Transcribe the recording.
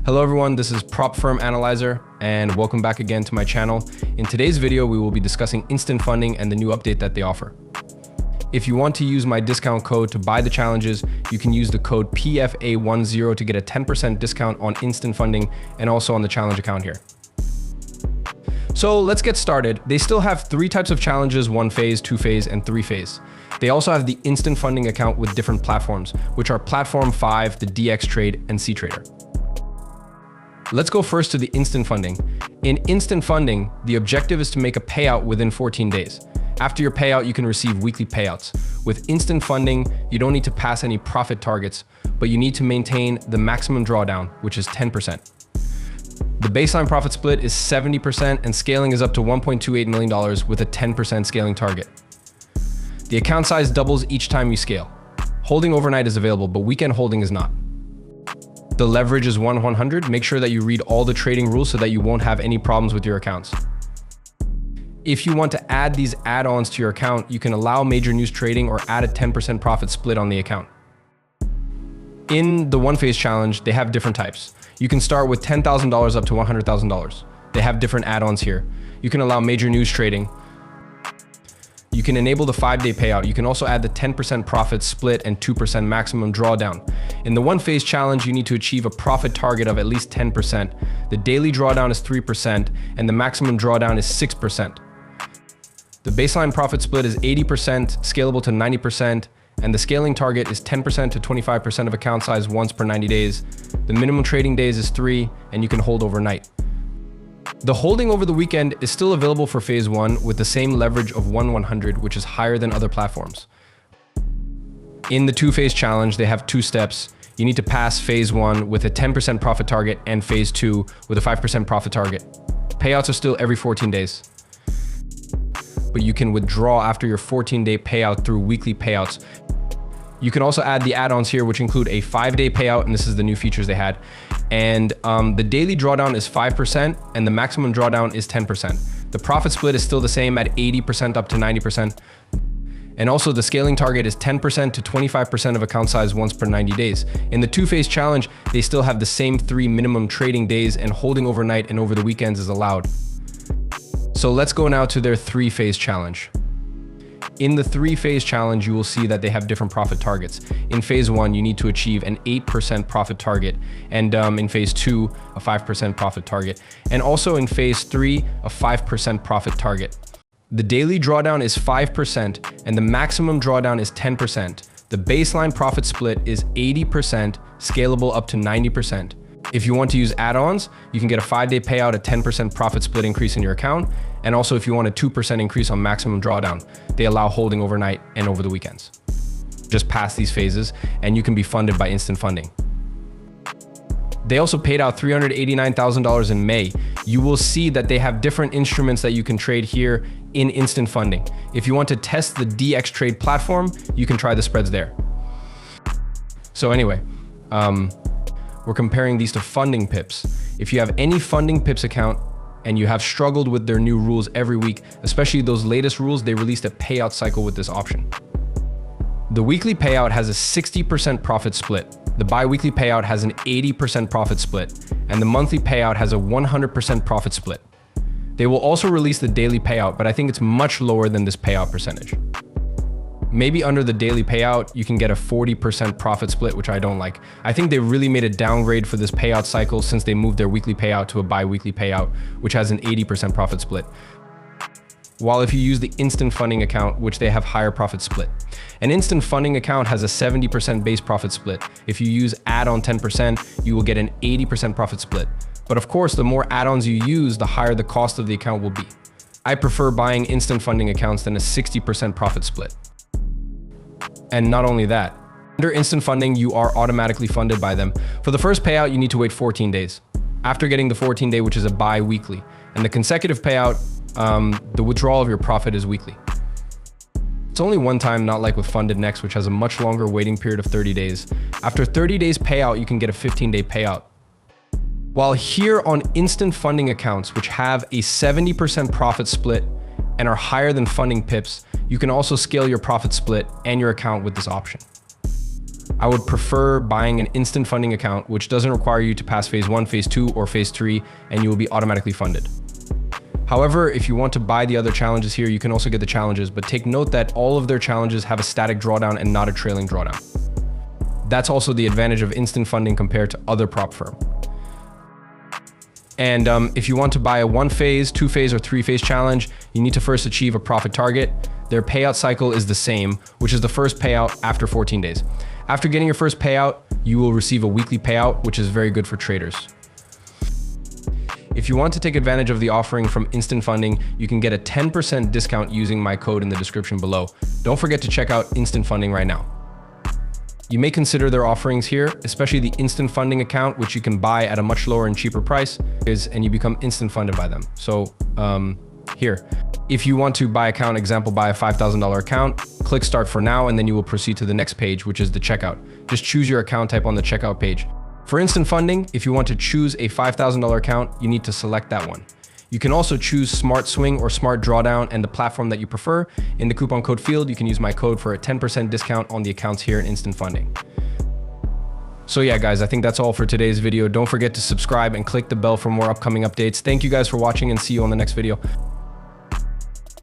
Hello everyone, this is Prop Firm Analyzer and welcome back again to my channel. In today's video, we will be discussing instant funding and the new update that they offer. If you want to use my discount code to buy the challenges, you can use the code PFA10 to get a 10% discount on instant funding and also on the challenge account here. So let's get started. They still have 3 types of challenges: 1 phase, 2 phase, and 3 phase. They also have the instant funding account with different platforms, which are Platform 5, the DX Trade, and C-Trader. Let's go first to the instant funding. In instant funding, the objective is to make a payout within 14 days. After your payout, you can receive weekly payouts. With instant funding, you don't need to pass any profit targets, but you need to maintain the maximum drawdown, which is 10%. The baseline profit split is 70% and scaling is up to $1.28 million with a 10% scaling target. The account size doubles each time you scale. Holding overnight is available, but weekend holding is not. The leverage is 1/100. Make sure that you read all the trading rules so that you won't have any problems with your accounts. If you want to add these add-ons to your account, you can allow major news trading or add a 10% profit split on the account. In the 1 phase challenge, they have different types. You can start with $10,000 up to $100,000. They have different add-ons here. You can allow major news trading. You can enable the 5-day payout. You can also add the 10% profit split and 2% maximum drawdown. In the 1 phase challenge, you need to achieve a profit target of at least 10%. The daily drawdown is 3% and the maximum drawdown is 6%. The baseline profit split is 80%, scalable to 90%, and the scaling target is 10% to 25% of account size once per 90 days. The minimum trading days is 3, and you can hold overnight. The holding over the weekend is still available for phase 1 with the same leverage of 1/100, which is higher than other platforms. In the 2 phase challenge, they have 2 steps. You need to pass phase 1 with a 10% profit target and phase 2 with a 5% profit target. Payouts are still every 14 days. But you can withdraw after your 14-day payout through weekly payouts. You can also add the add-ons here, which include a 5-day payout, and this is the new features they had. And the daily drawdown is 5% and the maximum drawdown is 10%. The profit split is still the same at 80% up to 90%. And also the scaling target is 10% to 25% of account size once per 90 days. In the 2 phase challenge, they still have the same 3 minimum trading days, and holding overnight and over the weekends is allowed. So let's go now to their 3 phase challenge. In the 3 phase challenge, you will see that they have different profit targets. In phase 1, you need to achieve an 8% profit target, and in phase 2, a 5% profit target, and also in phase 3, a 5% profit target. The daily drawdown is 5% and the maximum drawdown is 10%. The baseline profit split is 80%, scalable up to 90%. If you want to use add-ons, you can get a 5-day payout, a 10% profit split increase in your account, and also if you want a 2% increase on maximum drawdown. They allow holding overnight and over the weekends. Just pass these phases and you can be funded by instant funding. They also paid out $389,000 in May. You will see that they have different instruments that you can trade here in instant funding. If you want to test the DX Trade platform, you can try the spreads there. So anyway, we're comparing these to funding pips. If you have any funding pips account and you have struggled with their new rules every week, especially those latest rules, they released a payout cycle with this option. The weekly payout has a 60% profit split. The bi-weekly payout has an 80% profit split, and the monthly payout has a 100% profit split. They will also release the daily payout, but I think it's much lower than this payout percentage. Maybe under the daily payout, you can get a 40% profit split, which I don't like. I think they really made a downgrade for this payout cycle since they moved their weekly payout to a bi-weekly payout, which has an 80% profit split. While if you use the instant funding account, which they have higher profit split. An instant funding account has a 70% base profit split. If you use add-on 10%, you will get an 80% profit split. But of course, the more add-ons you use, the higher the cost of the account will be. I prefer buying instant funding accounts than a 60% profit split. And not only that, under instant funding, you are automatically funded by them. For the first payout, you need to wait 14 days. After getting the 14-day, which is a bi-weekly, and the consecutive payout, the withdrawal of your profit is weekly. It's only one time, not like with Funded Next, which has a much longer waiting period of 30 days. After 30 days payout, you can get a 15-day payout. While here on instant funding accounts, which have a 70% profit split and are higher than funding pips, you can also scale your profit split and your account with this option. I would prefer buying an instant funding account, which doesn't require you to pass phase 1, phase 2, or phase 3, and you will be automatically funded. However, if you want to buy the other challenges here, you can also get the challenges, but take note that all of their challenges have a static drawdown and not a trailing drawdown. That's also the advantage of instant funding compared to other prop firm. And if you want to buy a 1-phase, 2-phase, or 3-phase challenge, you need to first achieve a profit target. Their payout cycle is the same, which is the first payout after 14 days. After getting your first payout, you will receive a weekly payout, which is very good for traders. If you want to take advantage of the offering from instant funding, you can get a 10% discount using my code in the description below. Don't forget to check out instant funding right now. You may consider their offerings here, especially the instant funding account, which you can buy at a much lower and cheaper price, and you become instant funded by them. So here, if you want to buy account, example, buy a $5,000 account, click start for now, and then you will proceed to the next page, which is the checkout. Just choose your account type on the checkout page. For instant funding, if you want to choose a $5,000 account, you need to select that one. You can also choose Smart Swing or Smart Drawdown and the platform that you prefer. In the coupon code field, you can use my code for a 10% discount on the accounts here in instant funding. So yeah, guys, I think that's all for today's video. Don't forget to subscribe and click the bell for more upcoming updates. Thank you guys for watching and see you on the next video.